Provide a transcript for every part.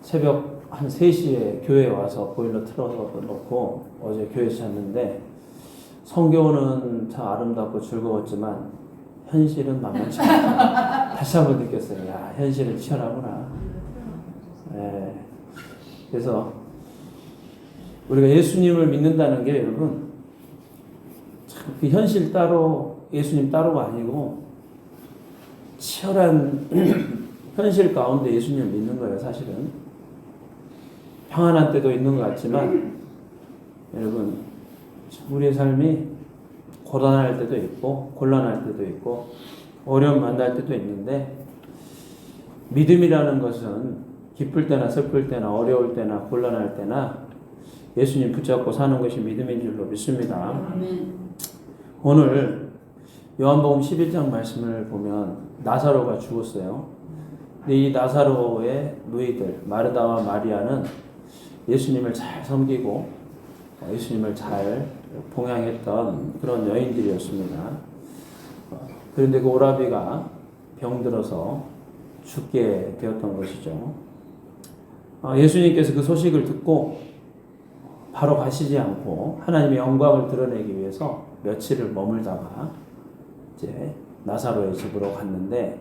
새벽 한 3시에 교회에 와서 보일러 틀어놓고 어제 교회에서 잤는데 성경은 참 아름답고 즐거웠지만 현실은 만만치 않다. 다시 한번 느꼈어요. 야, 현실은 치열하구나. 예. 그래서 우리가 예수님을 믿는다는 게 여러분 참 그 현실 따로 예수님 따로가 아니고 치열한 현실 가운데 예수님을 믿는 거예요. 사실은 평안한 때도 있는 것 같지만 여러분 우리의 삶이 고단할 때도 있고 곤란할 때도 있고 어려움 만날 때도 있는데 믿음이라는 것은 기쁠 때나 슬플 때나 어려울 때나 곤란할 때나 예수님 붙잡고 사는 것이 믿음인 줄로 믿습니다. 오늘 요한복음 11장 말씀을 보면 나사로가 죽었어요. 근데 이 나사로의 누이들 마르다와 마리아는 예수님을 잘 섬기고 예수님을 잘 봉양했던 그런 여인들이었습니다. 그런데 그 오라비가 병들어서 죽게 되었던 것이죠. 예수님께서 그 소식을 듣고 바로 가시지 않고 하나님의 영광을 드러내기 위해서 며칠을 머물다가 이제 나사로의 집으로 갔는데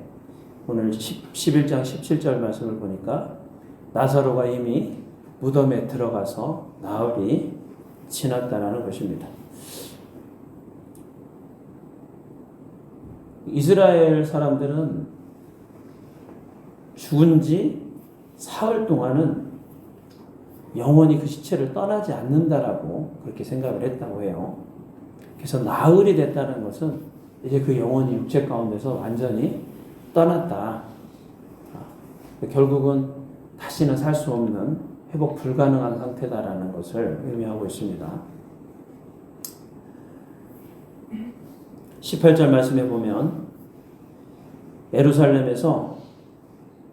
오늘 11장 17절 말씀을 보니까 나사로가 이미 무덤에 들어가서 나흘이 지났다는 것입니다. 이스라엘 사람들은 죽은 지 사흘 동안은 영원히 그 시체를 떠나지 않는다라고 그렇게 생각을 했다고 해요. 그래서 나흘이 됐다는 것은 이제 그 영혼이 육체 가운데서 완전히 떠났다. 결국은 다시는 살 수 없는 회복 불가능한 상태다라는 것을 의미하고 있습니다. 18절 말씀에 보면 예루살렘에서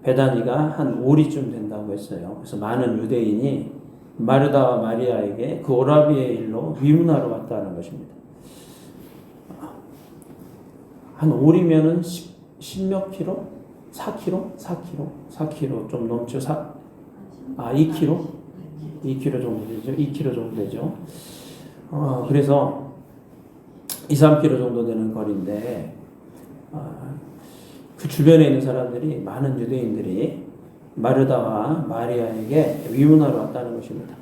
베다니가 한 오리쯤 된다고 했어요. 그래서 많은 유대인이 마르다와 마리아에게 그 오라비의 일로 위문하러 왔다는 것입니다. 한 오리면은 10몇 킬로? 4킬로? 4킬로 좀 넘죠? 2킬로? 2킬로 정도 되죠? 2킬로 정도 되죠? 그래서 2, 3킬로 정도 되는 거리인데 그 주변에 있는 사람들이 많은 유대인들이 마르다와 마리아에게 위문하러 왔다는 것입니다.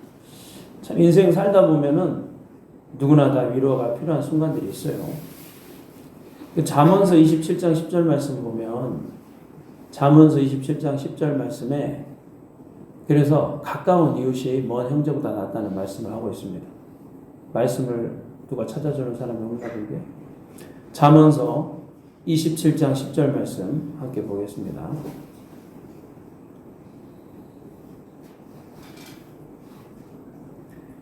참 인생 살다 보면은 누구나 다 위로가 필요한 순간들이 있어요. 잠언서 27장 10절 말씀 보면 잠언서 27장 10절 말씀에 그래서 가까운 이웃이 먼 형제보다 낫다는 말씀을 하고 있습니다. 말씀을 누가 찾아주는 사람이 없나 보게. 잠언서 27장 10절 말씀 함께 보겠습니다.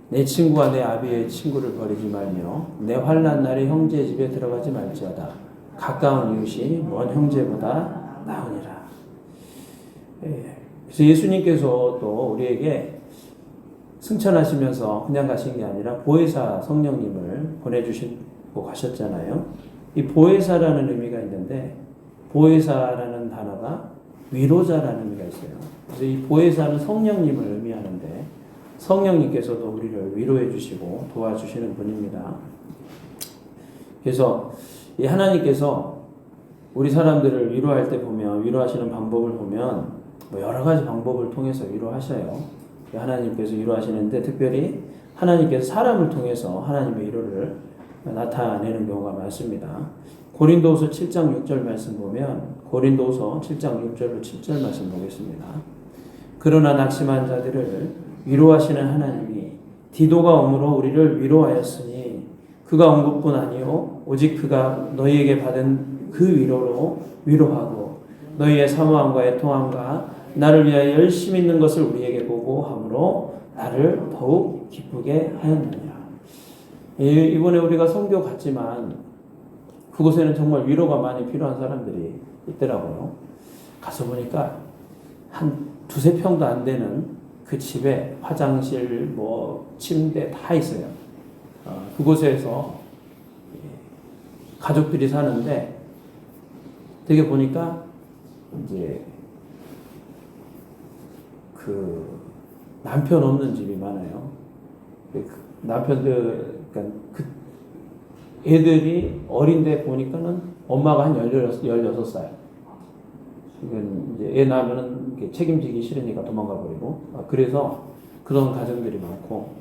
내 친구와 내 아비의 친구를 버리지 말며 내 환난 날에 형제의 집에 들어가지 말지어다. 가까운 이웃이 먼 형제보다 나으니라. 그래서 예수님께서 또 우리에게 승천하시면서 그냥 가신 게 아니라 보혜사 성령님을 보내주시고 가셨잖아요. 이 보혜사라는 의미가 있는데 보혜사라는 단어가 위로자라는 의미가 있어요. 그래서 이 보혜사는 성령님을 의미하는데 성령님께서도 우리를 위로해 주시고 도와주시는 분입니다. 그래서 이 하나님께서 우리 사람들을 위로할 때 보면 위로하시는 방법을 보면 여러 가지 방법을 통해서 위로하셔요. 하나님께서 위로하시는데 특별히 하나님께서 사람을 통해서 하나님의 위로를 나타내는 경우가 많습니다. 고린도후서 7장 6절 말씀 보면 고린도후서 7장 6절로 7절 말씀 보겠습니다. 그러나 낙심한 자들을 위로하시는 하나님이 디도가 옴으로 우리를 위로하였으니 그가 온 것뿐 아니요 오직 그가 너희에게 받은 그 위로로 위로하고 너희의 사모함과 애통함과 나를 위하여 열심히 있는 것을 우리에게 보고 함으로 나를 더욱 기쁘게 하였느니라. 이번에 우리가 선교 갔지만 그곳에는 정말 위로가 많이 필요한 사람들이 있더라고요. 가서 보니까 한 2-3평도 안 되는 그 집에 화장실, 침대 다 있어요. 그곳에서 가족들이 사는데 되게 보니까 이제 그 남편 없는 집이 많아요. 남편들, 그러니까 그 애들이 어린데 보니까는 엄마가 한 16살. 이건 이제 애 낳으면은 책임지기 싫으니까 도망가 버리고. 그래서 그런 가정들이 많고.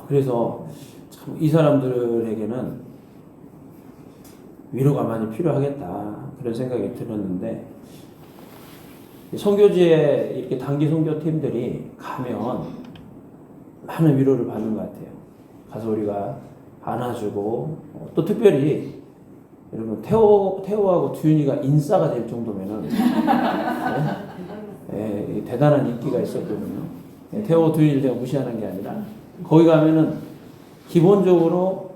그래서 참 이 사람들에게는 위로가 많이 필요하겠다. 그런 생각이 들었는데, 선교지에 이렇게 단기 선교팀들이 가면 많은 위로를 받는 것 같아요. 가서 우리가 안아주고, 또 특별히 여러분 태호하고 두윤이가 인싸가 될 정도면은 대단한 인기가 있었거든요. 태호 두윤이를 제가 무시하는 게 아니라 거기 가면은 기본적으로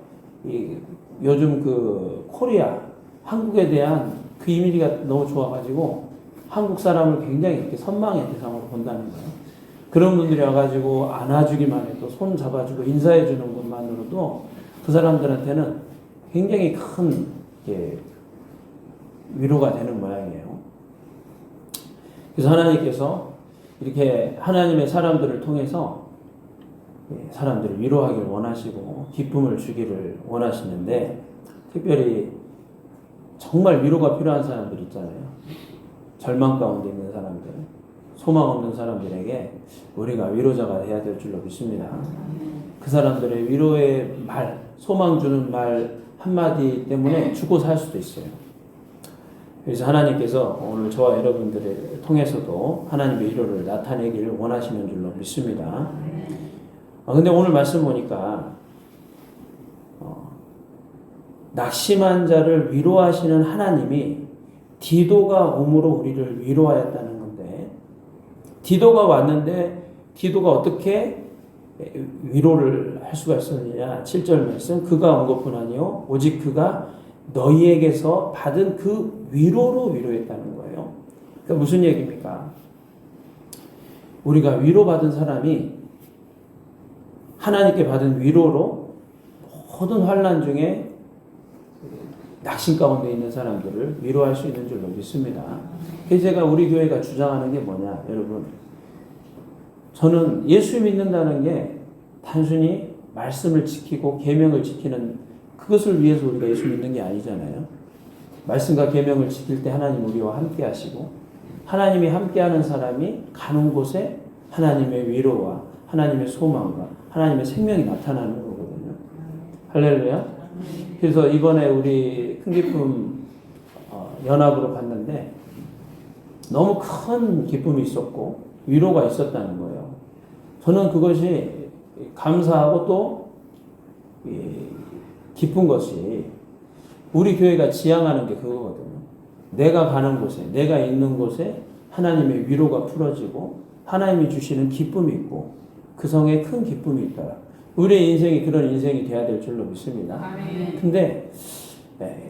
요즘 그 코리아 한국에 대한 그 이미지가 너무 좋아가지고 한국 사람을 굉장히 이렇게 선망의 대상으로 본다는 거예요. 그런 분들이 와가지고 안아주기만 해도 손 잡아주고 인사해주는 것만으로도 그 사람들한테는 굉장히 큰 위로가 되는 모양이에요. 그래서 하나님께서 이렇게 하나님의 사람들을 통해서 사람들을 위로하길 원하시고 기쁨을 주기를 원하시는데, 특별히 정말 위로가 필요한 사람들 있잖아요. 절망 가운데 있는 사람들, 소망 없는 사람들에게 우리가 위로자가 돼야 될 줄로 믿습니다. 그 사람들의 위로의 말, 소망 주는 말 한마디 때문에 죽고 살 수도 있어요. 그래서 하나님께서 오늘 저와 여러분들을 통해서도 하나님의 위로를 나타내기를 원하시는 줄로 믿습니다. 근데 오늘 말씀 보니까 낙심한 자를 위로하시는 하나님이 디도가 오므로 우리를 위로하였다는 건데, 디도가 왔는데 디도가 어떻게 위로를 할 수가 있었느냐. 7절 말씀, 그가 온 것뿐 아니요 오직 그가 너희에게서 받은 그 위로로 위로했다는 거예요. 그러니까 무슨 얘기입니까? 우리가 위로받은 사람이 하나님께 받은 위로로 모든 환난 중에 낙심 가운데 있는 사람들을 위로할 수 있는 줄로 믿습니다. 그래서 제가 우리 교회가 주장하는 게 뭐냐, 여러분. 저는 예수 믿는다는 게 단순히 말씀을 지키고 계명을 지키는 그것을 위해서 우리가 예수 믿는 게 아니잖아요. 말씀과 계명을 지킬 때 하나님 우리와 함께 하시고, 하나님이 함께하는 사람이 가는 곳에 하나님의 위로와 하나님의 소망과 하나님의 생명이 나타나는 거거든요. 할렐루야. 그래서 이번에 우리 큰 기쁨 연합으로 갔는데 너무 큰 기쁨이 있었고 위로가 있었다는 거예요. 저는 그것이 감사하고 또 기쁜 것이 우리 교회가 지향하는 게 그거거든요. 내가 가는 곳에, 내가 있는 곳에 하나님의 위로가 풀어지고 하나님이 주시는 기쁨이 있고 그 성에 큰 기쁨이 있다. 우리의 인생이 그런 인생이 돼야 될 줄로 믿습니다. 근데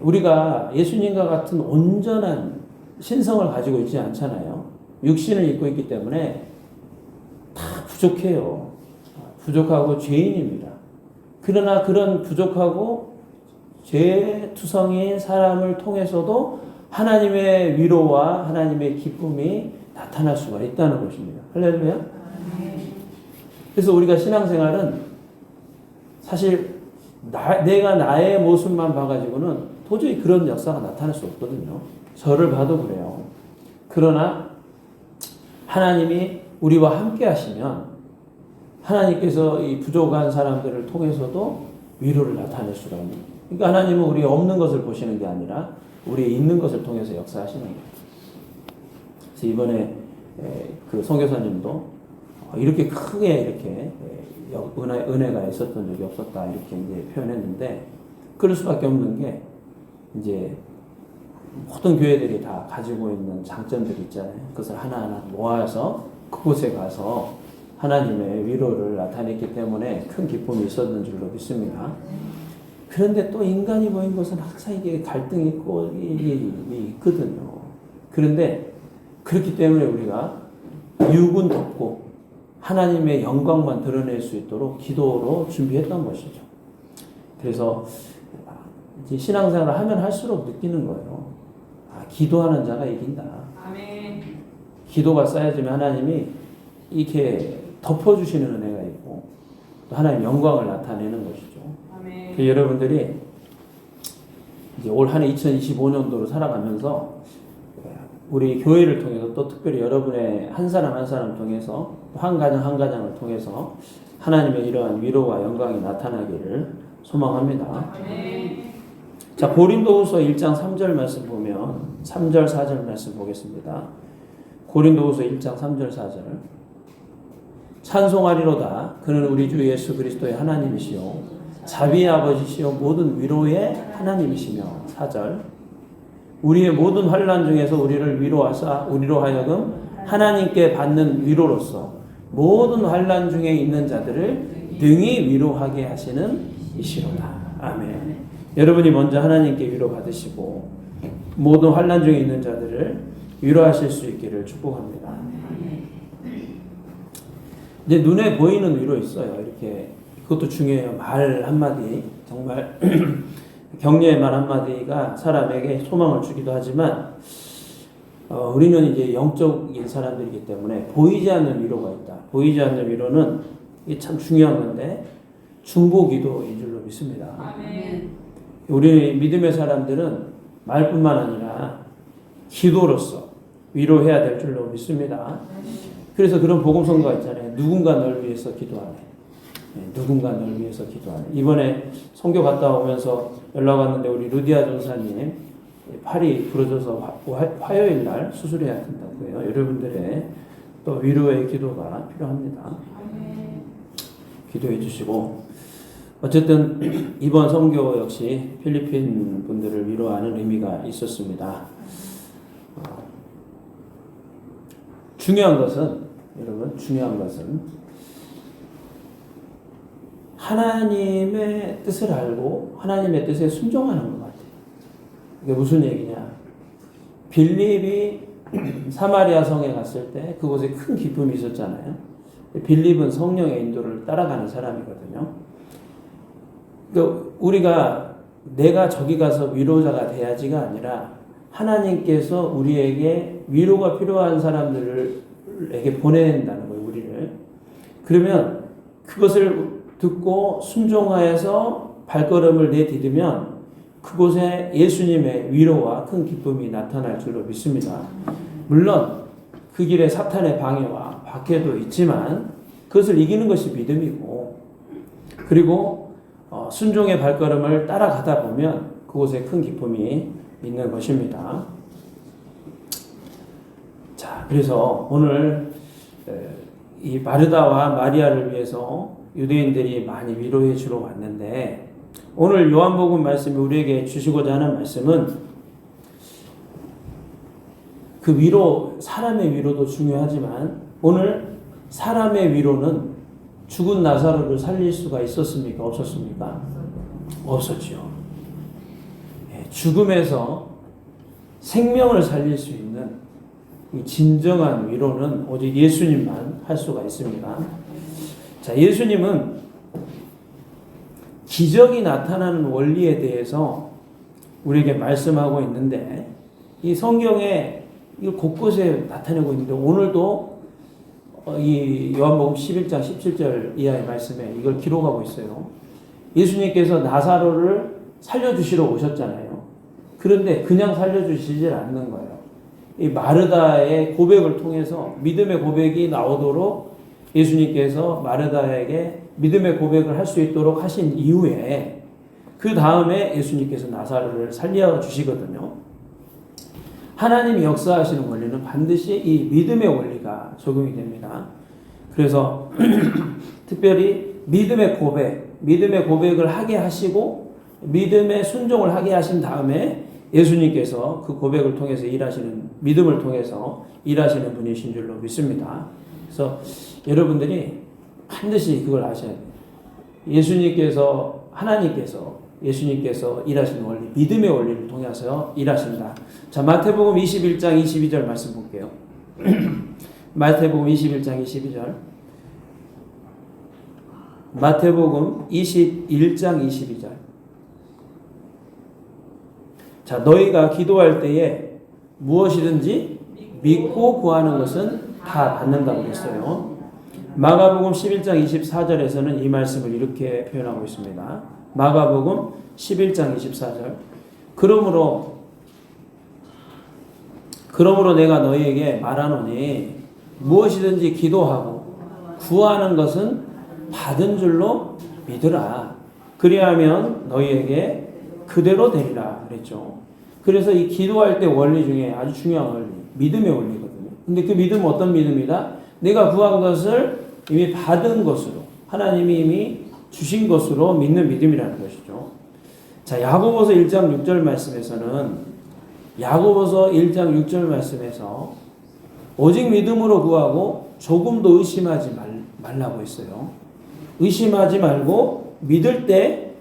우리가 예수님과 같은 온전한 신성을 가지고 있지 않잖아요. 육신을 입고 있기 때문에 다 부족해요. 부족하고 죄인입니다. 그러나 그런 부족하고 죄투성인 사람을 통해서도 하나님의 위로와 하나님의 기쁨이 나타날 수가 있다는 것입니다. 할렐루야. 그래서 우리가 신앙생활은 사실 내가 나의 모습만 봐가지고는 도저히 그런 역사가 나타날 수 없거든요. 저를 봐도 그래요. 그러나 하나님이 우리와 함께 하시면 하나님께서 이 부족한 사람들을 통해서도 위로를 나타낼 수가 있는 거예요. 그러니까 하나님은 우리 없는 것을 보시는 게 아니라 우리 있는 것을 통해서 역사하시는 거예요. 그래서 이번에 그 선교사님도 이렇게 크게 이렇게 은혜가 있었던 적이 없었다 이렇게 이제 표현했는데, 그럴 수밖에 없는 게 이제 모든 교회들이 다 가지고 있는 장점들이 있잖아요. 그것을 하나하나 모아서 그곳에 가서 하나님의 위로를 나타냈기 때문에 큰 기쁨이 있었는 줄로 믿습니다. 그런데 또 인간이 모인 것은 항상 이게 갈등이 있고 있거든요. 그런데 그렇기 때문에 우리가 육은 덮고 하나님의 영광만 드러낼 수 있도록 기도로 준비했던 것이죠. 그래서 이제 신앙생활을 하면 할수록 느끼는 거예요. 기도하는 자가 이긴다. 아멘. 기도가 쌓여지면 하나님이 이렇게 덮어주시는 은혜가 있고 또 하나님 영광을 나타내는 것이죠. 아멘. 여러분들이 이제 올 한 해 2025년도로 살아가면서 우리 교회를 통해서 또 특별히 여러분의 한 사람 한 사람 통해서 한 가정 한 가정을 통해서 하나님의 이러한 위로와 영광이 나타나기를 소망합니다. 아멘. 자, 고린도후서 1장 3절 말씀 보면 3절 4절 말씀 보겠습니다. 고린도후서 1장 3절 4절 찬송하리로다 그는 우리 주 예수 그리스도의 하나님이시요 자비의 아버지시요 모든 위로의 하나님이시며 4절 우리의 모든 환난 중에서 우리를 위로하사 우리로 하여금 하나님께 받는 위로로서 모든 환난 중에 있는 자들을 능히 위로하게 하시는 이시로다. 아멘. 여러분이 먼저 하나님께 위로 받으시고 모든 환난 중에 있는 자들을 위로하실 수 있기를 축복합니다. 이제 눈에 보이는 위로 있어요. 이렇게 그것도 중요해요. 말 한마디 정말 격려의 말 한마디가 사람에게 소망을 주기도 하지만 우리는 이제 영적인 사람들이기 때문에 보이지 않는 위로가 있다. 보이지 않는 위로는 이게 참 중요한 건데 중보기도인 줄로 믿습니다. 아멘. 우리 믿음의 사람들은 말뿐만 아니라 기도로서 위로해야 될 줄로 믿습니다. 그래서 그런 복음성가가 있잖아요. 누군가 널 위해서 기도하네. 누군가 널 위해서 기도하네. 이번에 선교 갔다 오면서 연락 왔는데 우리 루디아 전사님 팔이 부러져서 화요일 날 수술해야 된다고요. 여러분들의 또 위로의 기도가 필요합니다. 기도해 주시고 어쨌든 이번 선교 역시 필리핀 분들을 위로하는 의미가 있었습니다. 중요한 것은 여러분 중요한 것은 하나님의 뜻을 알고 하나님의 뜻에 순종하는 것 같아요. 이게 무슨 얘기냐? 빌립이 사마리아 성에 갔을 때 그곳에 큰 기쁨이 있었잖아요. 빌립은 성령의 인도를 따라가는 사람이거든요. 그러니까 우리가 내가 저기 가서 위로자가 돼야지가 아니라 하나님께서 우리에게 위로가 필요한 사람들에게 보낸다는 거예요. 우리를. 그러면 그것을 듣고 순종하여서 발걸음을 내디디면 그곳에 예수님의 위로와 큰 기쁨이 나타날 줄로 믿습니다. 물론 그 길에 사탄의 방해와 박해도 있지만 그것을 이기는 것이 믿음이고 그리고 순종의 발걸음을 따라가다 보면 그곳에 큰 기쁨이 있는 것입니다. 자, 그래서 오늘 이 마르다와 마리아를 위해서 유대인들이 많이 위로해 주러 왔는데 오늘 요한복음 말씀이 우리에게 주시고자 하는 말씀은 그 위로, 사람의 위로도 중요하지만 오늘 사람의 위로는 죽은 나사로를 살릴 수가 있었습니까? 없었습니까? 없었죠. 죽음에서 생명을 살릴 수 있는 이 진정한 위로는 오직 예수님만 할 수가 있습니다. 자, 예수님은 기적이 나타나는 원리에 대해서 우리에게 말씀하고 있는데 이 성경에 이걸 곳곳에 나타내고 있는데 오늘도 이 요한복음 11장 17절 이하의 말씀에 이걸 기록하고 있어요. 예수님께서 나사로를 살려주시러 오셨잖아요. 그런데 그냥 살려주시질 않는 거예요. 이 마르다의 고백을 통해서 믿음의 고백이 나오도록 예수님께서 마르다에게 믿음의 고백을 할 수 있도록 하신 이후에 그 다음에 예수님께서 나사로를 살려주시거든요. 하나님이 역사하시는 원리는 반드시 이 믿음의 원리가 적용이 됩니다. 그래서 특별히 믿음의 고백을 하게 하시고 믿음의 순종을 하게 하신 다음에 예수님께서 그 고백을 통해서 일하시는, 믿음을 통해서 일하시는 분이신 줄로 믿습니다. 그래서 여러분들이 반드시 그걸 아셔야 돼요. 예수님께서 일하시는 원리, 믿음의 원리를 통해서 일하신다. 자, 마태복음 21장 22절 말씀 볼게요. 마태복음 21장 22절. 마태복음 21장 22절. 자, 너희가 기도할 때에 무엇이든지 믿고 구하는 것은 다 받는다고 했어요. 마가복음 11장 24절에서는 이 말씀을 이렇게 표현하고 있습니다. 마가복음 11장 24절. 그러므로 내가 너희에게 말하노니 무엇이든지 기도하고 구하는 것은 받은 줄로 믿으라. 그리하면 너희에게 그대로 되리라 그랬죠. 그래서 이 기도할 때 원리 중에 아주 중요한 원리, 믿음의 원리거든요. 근데 그 믿음은 어떤 믿음이다? 내가 구한 것을 이미 받은 것으로, 하나님이 이미 주신 것으로 믿는 믿음이라는 것이죠. 자, 야고보서 1장 6절 말씀에서는 야고보서 1장 6절 말씀에서 오직 믿음으로 구하고 조금도 의심하지 말라고 했어요. 의심하지 말고 믿을 때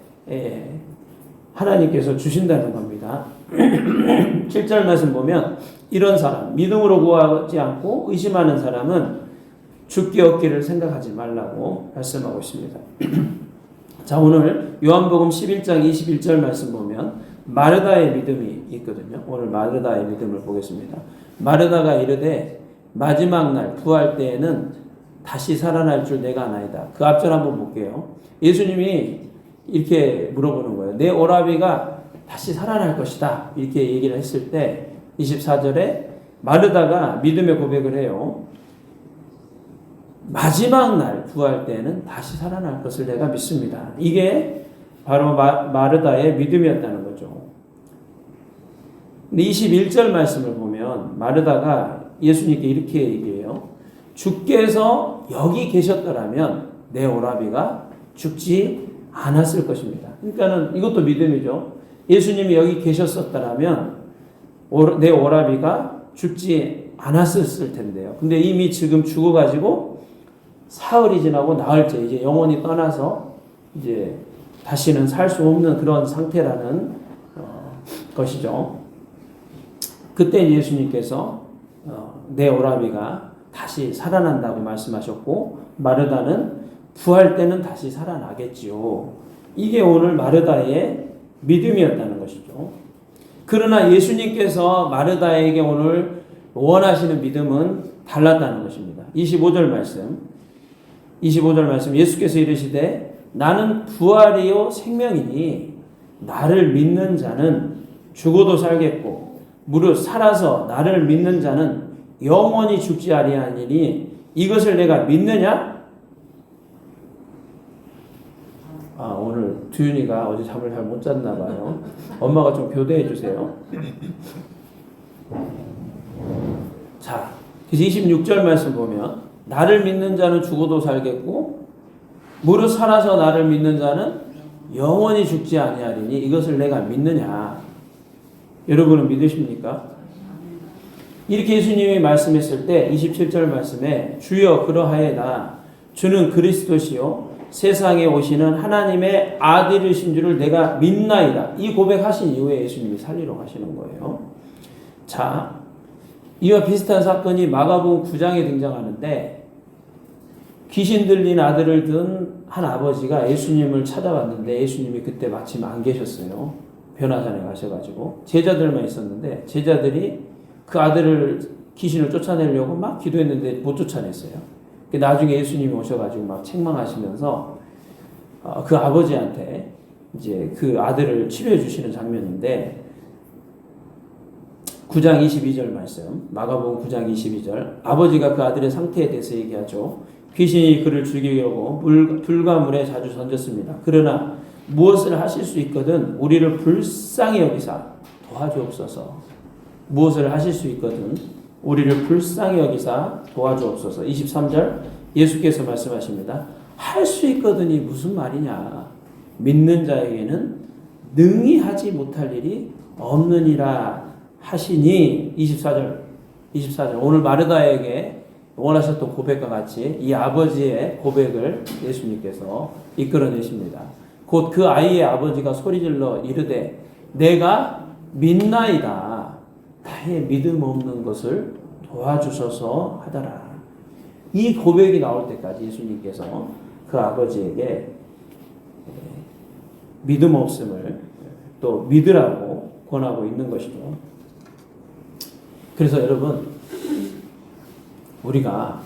하나님께서 주신다는 겁니다. 7절 말씀 보면 이런 사람, 믿음으로 구하지 않고 의심하는 사람은 죽기 얻기를 생각하지 말라고 말씀하고 있습니다. 자, 오늘 요한복음 11장 21절 말씀 보면 마르다의 믿음이 있거든요. 오늘 마르다의 믿음을 보겠습니다. 마르다가 이르되 마지막 날 부활 때에는 다시 살아날 줄 내가 아나이다. 그 앞절 한번 볼게요. 예수님이 이렇게 물어보는 거예요. 내 오라비가 다시 살아날 것이다. 이렇게 얘기를 했을 때 24절에 마르다가 믿음의 고백을 해요. 마지막 날 부활 때는 다시 살아날 것을 내가 믿습니다. 이게 바로 마르다의 믿음이었다는 거죠. 근데 21절 말씀을 보면 마르다가 예수님께 이렇게 얘기해요. 주께서 여기 계셨더라면 내 오라비가 죽지 않았을 것입니다. 그러니까는 이것도 믿음이죠. 예수님이 여기 계셨었더라면 내 오라비가 죽지 않았을 텐데요. 근데 이미 지금 죽어가지고 사흘이 지나고 나흘째 이제 영혼이 떠나서 이제 다시는 살 수 없는 그런 상태라는 것이죠. 그때 예수님께서 내 오라비가 다시 살아난다고 말씀하셨고 마르다는 부활 때는 다시 살아나겠지요. 이게 오늘 마르다의 믿음이었다는 것이죠. 그러나 예수님께서 마르다에게 오늘 원하시는 믿음은 달랐다는 것입니다. 25절 말씀 예수께서 이르시되 나는 부활이요 생명이니 나를 믿는 자는 죽어도 살겠고 무릇 살아서 나를 믿는 자는 영원히 죽지 아니하니니 이것을 내가 믿느냐? 오늘 두윤이가 어제 잠을 잘 못 잤나 봐요. 엄마가 좀 교대해 주세요. 자, 그래서 26절 말씀 보면 나를 믿는 자는 죽어도 살겠고 무릇 살아서 나를 믿는 자는 영원히 죽지 아니하리니 이것을 내가 믿느냐? 여러분은 믿으십니까? 이렇게 예수님이 말씀했을 때 27절 말씀에 주여 그러하여다 주는 그리스도시요 세상에 오시는 하나님의 아들이신 줄을 내가 믿나이다. 이 고백하신 이후에 예수님이 살리러 가시는 거예요. 자, 이와 비슷한 사건이 마가복음 9장에 등장하는데 귀신 들린 아들을 둔 한 아버지가 예수님을 찾아왔는데 예수님이 그때 마침 안 계셨어요. 변화산에 가셔가지고 제자들만 있었는데 제자들이 그 아들을 귀신을 쫓아내려고 막 기도했는데 못 쫓아냈어요. 나중에 예수님이 오셔가지고 막 책망하시면서 그 아버지한테 이제 그 아들을 치료해 주시는 장면인데 9장 22절 말씀 마가복음 9장 22절 아버지가 그 아들의 상태에 대해서 얘기하죠. 귀신이 그를 죽이려고 불과 물에 자주 던졌습니다. 그러나 무엇을 하실 수 있거든 우리를 불쌍히 여기사 도와주옵소서. 무엇을 하실 수 있거든 우리를 불쌍히 여기사 도와주옵소서. 23절 예수께서 말씀하십니다. 할 수 있거든이 무슨 말이냐. 믿는 자에게는 능히 하지 못할 일이 없느니라 하시니 24절 오늘 마르다에게 원하셨던 고백과 같이 이 아버지의 고백을 예수님께서 이끌어내십니다. 곧 그 아이의 아버지가 소리질러 이르되 내가 믿나이다. 나의 믿음 없는 것을 도와주셔서 하더라. 이 고백이 나올 때까지 예수님께서 그 아버지에게 믿음 없음을 또 믿으라고 권하고 있는 것이죠. 그래서 여러분 우리가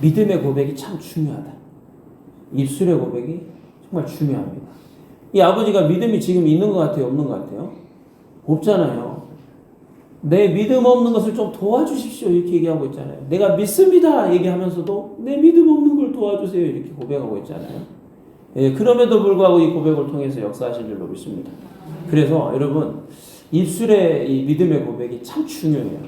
믿음의 고백이 참 중요하다. 입술의 고백이 정말 중요합니다. 이 아버지가 믿음이 지금 있는 것 같아요? 없는 것 같아요? 없잖아요. 내 믿음 없는 것을 좀 도와주십시오. 이렇게 얘기하고 있잖아요. 내가 믿습니다. 얘기하면서도 내 믿음 없는 걸 도와주세요. 이렇게 고백하고 있잖아요. 예, 그럼에도 불구하고 이 고백을 통해서 역사하실 줄로 믿습니다. 그래서 여러분, 입술의 이 믿음의 고백이 참 중요해요.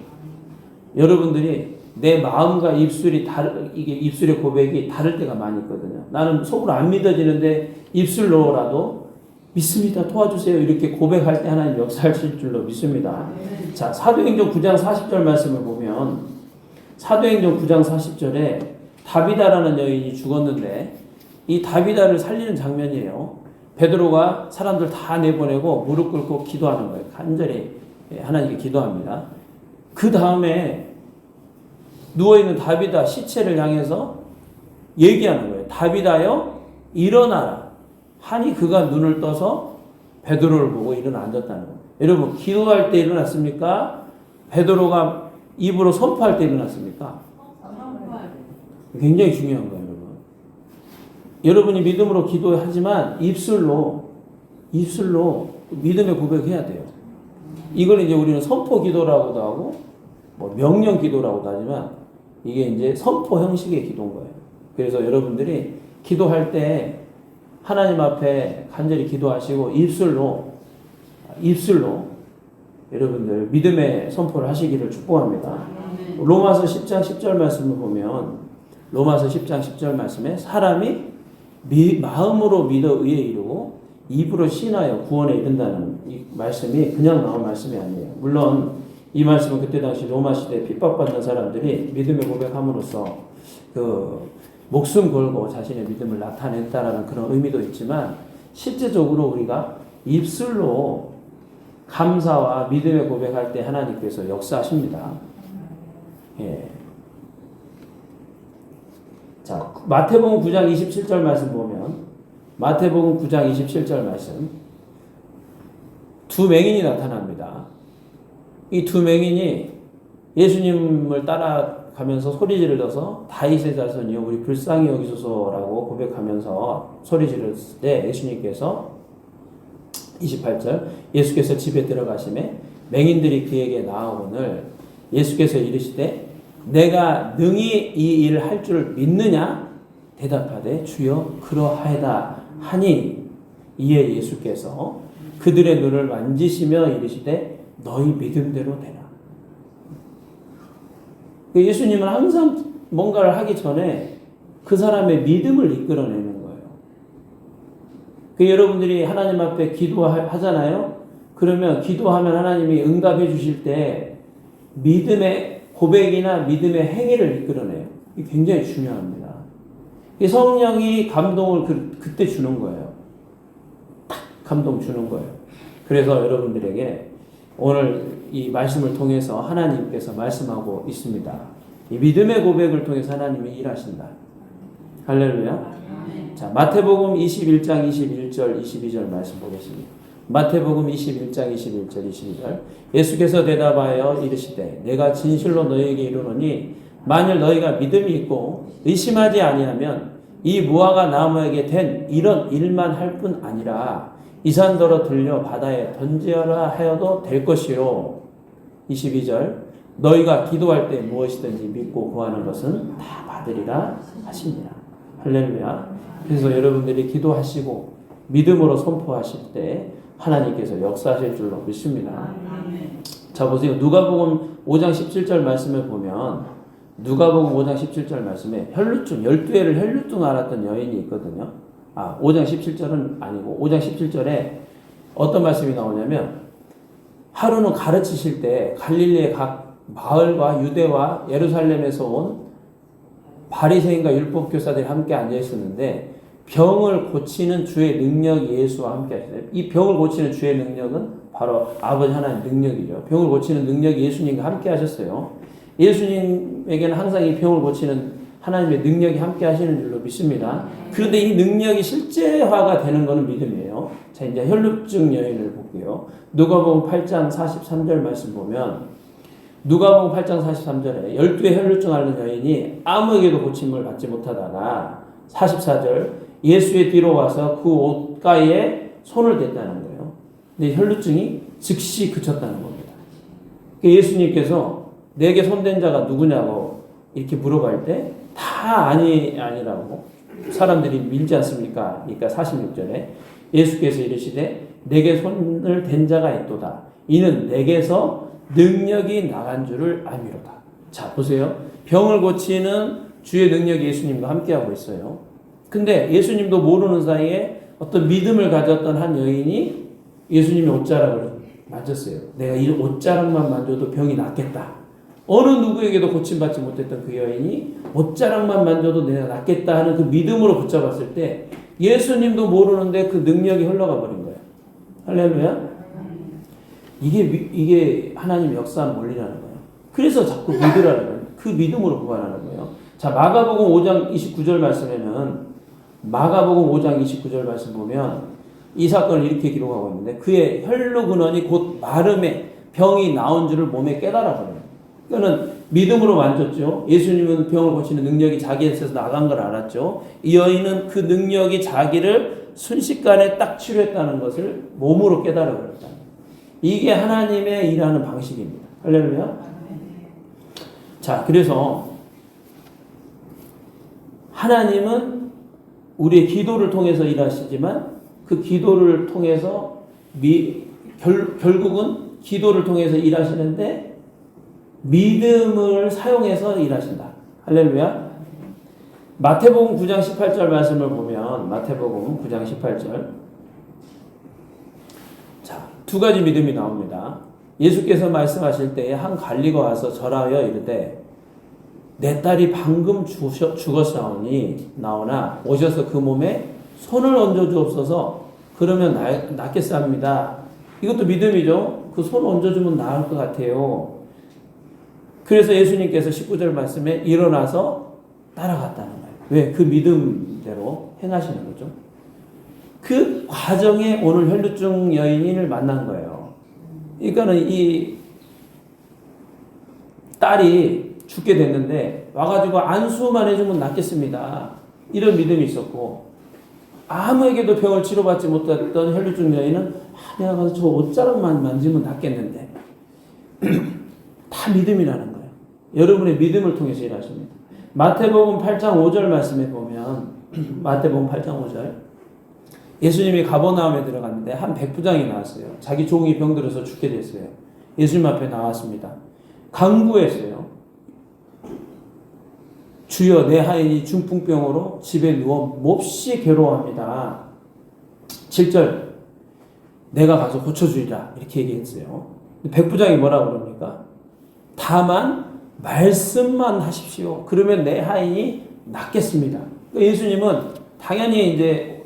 여러분들이 내 마음과 이게 입술의 고백이 다를 때가 많이 있거든요. 나는 속으로 안 믿어지는데 입술로라도 믿습니다. 도와주세요. 이렇게 고백할 때 하나님 역사하실 줄로 믿습니다. 자, 사도행전 9장 40절 말씀을 보면 사도행전 9장 40절에 다비다라는 여인이 죽었는데 이 다비다를 살리는 장면이에요. 베드로가 사람들 다 내보내고 무릎 꿇고 기도하는 거예요. 간절히 하나님께 기도합니다. 그 다음에 누워있는 다비다 시체를 향해서 얘기하는 거예요. 다비다여 일어나라. 하니 그가 눈을 떠서 베드로를 보고 일어나 앉았다는 거예요. 여러분, 기도할 때 일어났습니까? 베드로가 입으로 선포할 때 일어났습니까? 굉장히 중요한 거예요, 여러분. 여러분이 믿음으로 기도하지만 입술로 믿음의 고백해야 돼요. 이걸 이제 우리는 선포 기도라고도 하고 뭐 명령 기도라고도 하지만 이게 이제 선포 형식의 기도인 거예요. 그래서 여러분들이 기도할 때 하나님 앞에 간절히 기도하시고 입술로 여러분들 믿음의 선포를 하시기를 축복합니다. 로마서 10장 10절 말씀을 보면 로마서 10장 10절 말씀에 사람이 마음으로 믿어 의에 이르고 입으로 신하여 구원에 이른다는 이 말씀이 그냥 나온 말씀이 아니에요. 물론 이 말씀은 그때 당시 로마 시대에 핍박받는 사람들이 믿음의 고백함으로써 목숨 걸고 자신의 믿음을 나타냈다라는 그런 의미도 있지만 실제적으로 우리가 입술로 감사와 믿음의 고백할 때 하나님께서 역사하십니다. 예. 자, 마태복음 9장 27절 말씀 보면 마태복음 9장 27절 말씀 두 맹인이 나타납니다. 이 두 맹인이 예수님을 따라가면서 소리 지르면서 다윗의 자손이여 우리 불쌍히 여기소서라고 고백하면서 소리 지를 때 예수님께서 28절 예수께서 집에 들어가시매 맹인들이 그에게 나아오늘 예수께서 이르시되 내가 능히 이 일을 할 줄 믿느냐 대답하되 주여 그러하이다 하니 이에 예수께서 그들의 눈을 만지시며 이르시되 너희 믿음대로 되라. 예수님은 항상 뭔가를 하기 전에 그 사람의 믿음을 이끌어내는 거예요. 여러분들이 하나님 앞에 기도하잖아요. 그러면 기도하면 하나님이 응답해 주실 때 믿음의 고백이나 믿음의 행위를 이끌어내요. 이게 굉장히 중요합니다. 성령이 감동을 그때 주는 거예요. 딱 감동 주는 거예요. 그래서 여러분들에게 오늘 이 말씀을 통해서 하나님께서 말씀하고 있습니다. 이 믿음의 고백을 통해서 하나님이 일하신다. 할렐루야. 자, 마태복음 21장 21절 22절 말씀 보겠습니다. 마태복음 21장 21절 22절 예수께서 대답하여 이르시되 내가 진실로 너희에게 이르노니 만일 너희가 믿음이 있고 의심하지 아니하면 이 무화과 나무에게 된 이런 일만 할 뿐 아니라 이 산더러 들려 바다에 던지어라 하여도 될 것이요. 22절 너희가 기도할 때 무엇이든지 믿고 구하는 것은 다 받으리라 하십니다. 할렐루야. 그래서 여러분들이 기도하시고 믿음으로 선포하실 때 하나님께서 역사하실 줄로 믿습니다. 자, 보세요. 누가복음 5장 17절 말씀을 보면 누가복음 5장 17절 말씀에 혈루증 12회를 혈루증 앓았던 여인이 있거든요. 5장 17절은 아니고 5장 17절에 어떤 말씀이 나오냐면 하루는 가르치실 때 갈릴리의 각 마을과 유대와 예루살렘에서 온 바리새인과 율법교사들이 함께 앉아 있었는데 병을 고치는 주의 능력이 예수와 함께 하셨어요. 이 병을 고치는 주의 능력은 바로 아버지 하나님의 능력이죠. 병을 고치는 능력이 예수님과 함께 하셨어요. 예수님에게는 항상 이 병을 고치는 하나님의 능력이 함께 하시는 줄로 믿습니다. 그런데 이 능력이 실제화가 되는 것은 믿음이에요. 자, 이제 혈루증 여인을 볼게요. 누가복음 8장 43절 말씀 보면 누가복음 8장 43절에 12의 혈루증 앓는 여인이 아무에게도 고침을 받지 못하다가 44절 예수의 뒤로 와서 그 옷가에 손을 댔다는 거예요. 근데 혈루증이 즉시 그쳤다는 겁니다. 예수님께서 내게 손댄 자가 누구냐고 이렇게 물어볼 때 다 아니라고 사람들이 밀지 않습니까? 그러니까 46절에 예수께서 이르시되 내게 손을 댄 자가 있도다. 이는 내게서 능력이 나간 줄을 알미로다. 자, 보세요. 병을 고치는 주의 능력이 예수님과 함께하고 있어요. 근데 예수님도 모르는 사이에 어떤 믿음을 가졌던 한 여인이 예수님의 옷자락을 만졌어요. 내가 이 옷자락만 만져도 병이 낫겠다. 어느 누구에게도 고침받지 못했던 그 여인이 옷자락만 만져도 내가 낫겠다 하는 그 믿음으로 붙잡았을 때 예수님도 모르는데 그 능력이 흘러가 버린 거예요. 할렐루야. 이게 하나님의 역사하는 원리라는 거예요. 그래서 자꾸 믿으라는 거예요. 그 믿음으로 구원하는 거예요. 자, 마가복음 5장 29절 말씀에는 마가복음 5장 29절 말씀 보면 이 사건을 이렇게 기록하고 있는데 그의 혈루 근원이 곧 마름에 병이 나온 줄을 몸에 깨달아 버려요. 그거는 믿음으로 만졌죠. 예수님은 병을 고치는 능력이 자기에서 나간 걸 알았죠. 이 여인은 그 능력이 자기를 순식간에 딱 치료했다는 것을 몸으로 깨달아 버렸다. 이게 하나님의 일하는 방식입니다. 할렐루야. 자, 그래서 하나님은 우리의 기도를 통해서 일하시지만 그 기도를 통해서 결국은 기도를 통해서 일하시는데 믿음을 사용해서 일하신다. 할렐루야. 마태복음 9장 18절 말씀을 보면 마태복음 9장 18절 자, 두 가지 믿음이 나옵니다. 예수께서 말씀하실 때에 한 관리가 와서 절하여 이르되 내 딸이 방금 죽었사오니 나오나 오셔서 그 몸에 손을 얹어 주옵소서. 그러면 낫겠습니다. 이것도 믿음이죠. 그 손 얹어주면 나을 것 같아요. 그래서 예수님께서 19절 말씀에 일어나서 따라갔다는 거예요. 왜? 그 믿음대로 행하시는 거죠. 그 과정에 오늘 혈루증 여인을 만난 거예요. 그러니까는 이 딸이 죽게 됐는데 와가지고 안수만 해주면 낫겠습니다. 이런 믿음이 있었고 아무에게도 병을 치료받지 못했던 혈루증 여인은 내가 가서 저 옷자락만 만지면 낫겠는데 다 믿음이라는 거예요. 여러분의 믿음을 통해서 일하십니다. 마태복음 8장 5절 말씀에 보면 마태복음 8장 5절 예수님이 가버나움에 들어갔는데 한 백부장이 나왔어요. 자기 종이 병들어서 죽게 됐어요. 예수님 앞에 나왔습니다. 간구했어요. 주여 내 하인이 중풍병으로 집에 누워 몹시 괴로워합니다. 7절 내가 가서 고쳐주리라 이렇게 얘기했어요. 백부장이 뭐라고 그럽니까? 다만 말씀만 하십시오. 그러면 내 하인이 낫겠습니다. 예수님은 당연히 이제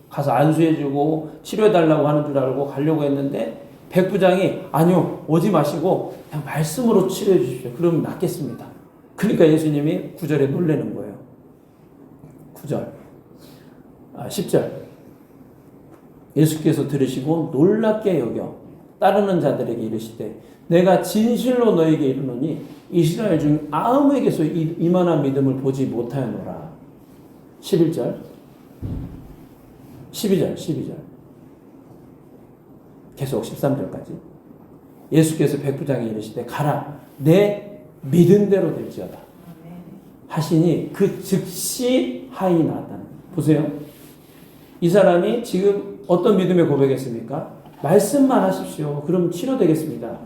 가서 안수해주고 치료해달라고 하는 줄 알고 가려고 했는데 백부장이 아니요 오지 마시고 그냥 말씀으로 치료해 주십시오. 그러면 낫겠습니다. 그러니까 예수님이 9절에 놀라는 거예요. 9절 10절 예수께서 들으시고 놀랍게 여겨 따르는 자들에게 이르시되 내가 진실로 너에게 이르노니 이스라엘 중 아무에게서 이만한 믿음을 보지 못하였노라. 11절 12절 계속 13절까지 예수께서 백부장에 이르시되 가라 내 믿음대로 될지어다 하시니 그 즉시 하인이 나았다는 거예요. 보세요. 이 사람이 지금 어떤 믿음의 고백했습니까? 말씀만 하십시오. 그럼 치료되겠습니다.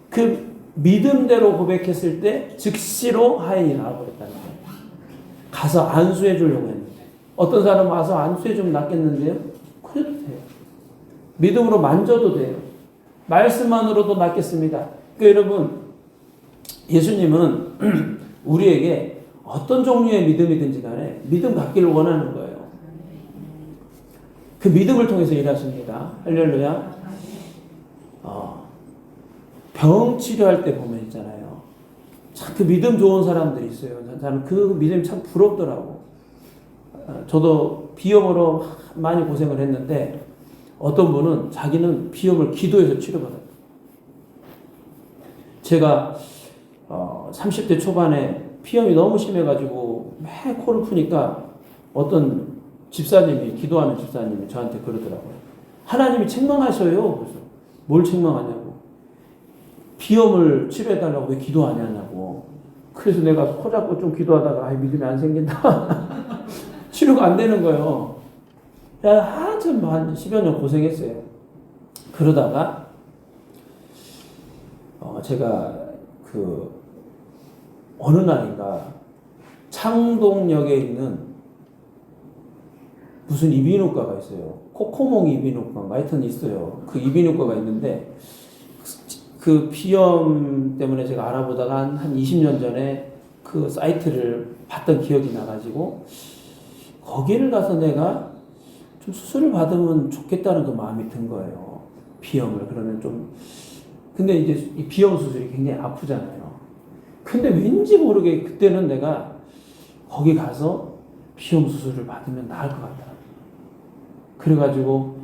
그 믿음대로 고백했을 때 즉시로 하인이 나와버렸다는 거예요. 가서 안수해 주려고 했는데 어떤 사람은 와서 안수해 주면 낫겠는데요? 그래도 돼요. 믿음으로 만져도 돼요. 말씀만으로도 낫겠습니다. 그러니까 여러분 예수님은 우리에게 어떤 종류의 믿음이든지 간에 믿음 갖기를 원하는 거예요. 그 믿음을 통해서 일하십니다. 할렐루야. 병 치료할 때 보면 있잖아요. 참 그 믿음 좋은 사람들이 있어요. 저는 그 믿음이 참 부럽더라고. 저도 비염으로 많이 고생을 했는데 어떤 분은 자기는 비염을 기도해서 치료받았어요. 제가 30대 초반에 피염이 너무 심해가지고 매 코를 푸니까 어떤 집사님이, 기도하는 집사님이 저한테 그러더라고요. 하나님이 책망하셔요. 그래서 뭘 책망하냐고. 비염을 치료해달라고 왜 기도 안 하냐고. 그래서 내가 코 잡고 좀 기도하다가 믿음이 안 생긴다. 치료가 안 되는 거예요. 한참 한 10여 년 고생했어요. 그러다가 제가 어느 날인가 창동역에 있는 무슨 이비인후과가 있어요. 코코몽 이비인후과인가 하여튼 있어요. 그 이비인후과가 있는데 그 비염 때문에 제가 알아보다가 한 20년 전에 그 사이트를 봤던 기억이 나가지고 거기를 가서 내가 좀 수술을 받으면 좋겠다는 그 마음이 든 거예요. 비염을. 그러면 좀. 근데 이제 이 비염 수술이 굉장히 아프잖아요. 근데 왠지 모르게 그때는 내가 거기 가서 비염 수술을 받으면 나을 것 같더라고요. 그래가지고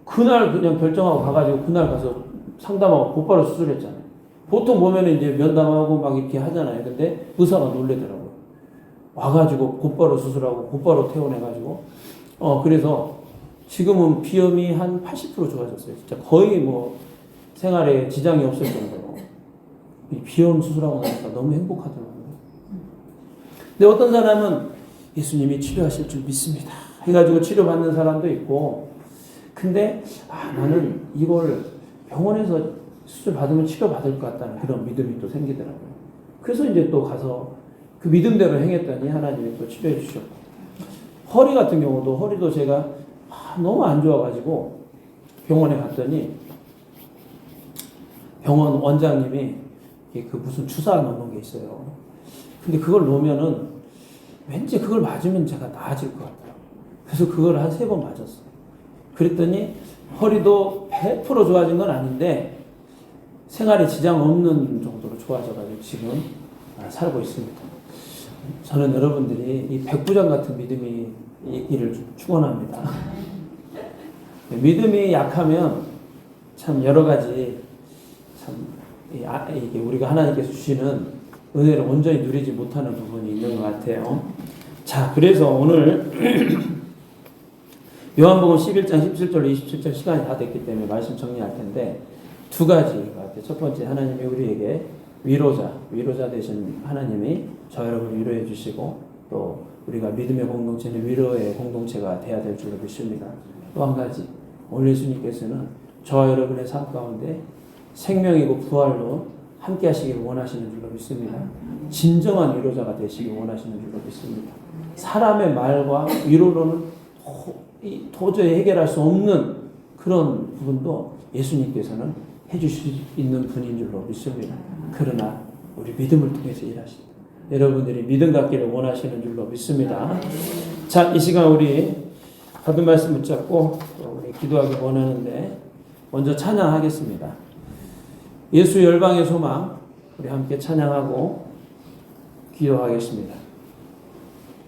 그날 그냥 결정하고 가가지고 그날 가서 상담하고 곧바로 수술했잖아요. 보통 보면 이제 면담하고 막 이렇게 하잖아요. 근데 의사가 놀래더라고요. 와가지고 곧바로 수술하고 곧바로 퇴원해가지고 그래서 지금은 비염이 한 80% 좋아졌어요. 진짜 거의 뭐 생활에 지장이 없을 정도로 이 비염 수술하고 나니까 너무 행복하더라고요. 근데 어떤 사람은 예수님이 치료하실 줄 믿습니다 해가지고 치료받는 사람도 있고, 근데 나는 이걸 병원에서 수술 받으면 치료받을 것 같다는 그런 믿음이 또 생기더라고요. 그래서 이제 또 가서 그 믿음대로 행했더니 하나님이 또 치료해 주셨고, 허리 같은 경우도 허리도 제가 너무 안 좋아가지고 병원에 갔더니 병원 원장님이 그 무슨 주사 넣는 게 있어요. 근데 그걸 놓으면은 왠지 그걸 맞으면 제가 나아질 것 같더라고요. 그래서 그걸 한 3번 맞았어요. 그랬더니 허리도 100% 좋아진 건 아닌데 생활에 지장 없는 정도로 좋아져가지고 지금 살고 있습니다. 저는 여러분들이 이 백부장 같은 믿음이 있기를 축원합니다. 믿음이 약하면 참 여러 가지 이게 우리가 하나님께서 주시는 은혜를 온전히 누리지 못하는 부분이 있는 것 같아요. 자, 그래서 오늘 요한복음 11장 17절로 27절 시간이 다 됐기 때문에 말씀 정리할 텐데 2가지가 같아요. 첫 번째, 하나님이 우리에게 위로자 되신 하나님이 저 여러분을 위로해 주시고 또 우리가 믿음의 공동체는 위로의 공동체가 돼야 될 줄로 믿습니다. 또 한 가지, 오늘 예수님께서는 저와 여러분의 삶 가운데 생명이고 부활로 함께 하시길 원하시는 줄로 믿습니다. 진정한 위로자가 되시길 원하시는 줄로 믿습니다. 사람의 말과 위로로는 도저히 해결할 수 없는 그런 부분도 예수님께서는 해주실 수 있는 분인 줄로 믿습니다. 그러나 우리 믿음을 통해서 일하십니다. 여러분들이 믿음 갖기를 원하시는 줄로 믿습니다. 자, 이 시간 우리 받은 말씀 붙잡고 우리 기도하기 원하는데 먼저 찬양하겠습니다. 예수 열방의 소망, 우리 함께 찬양하고 기도하겠습니다.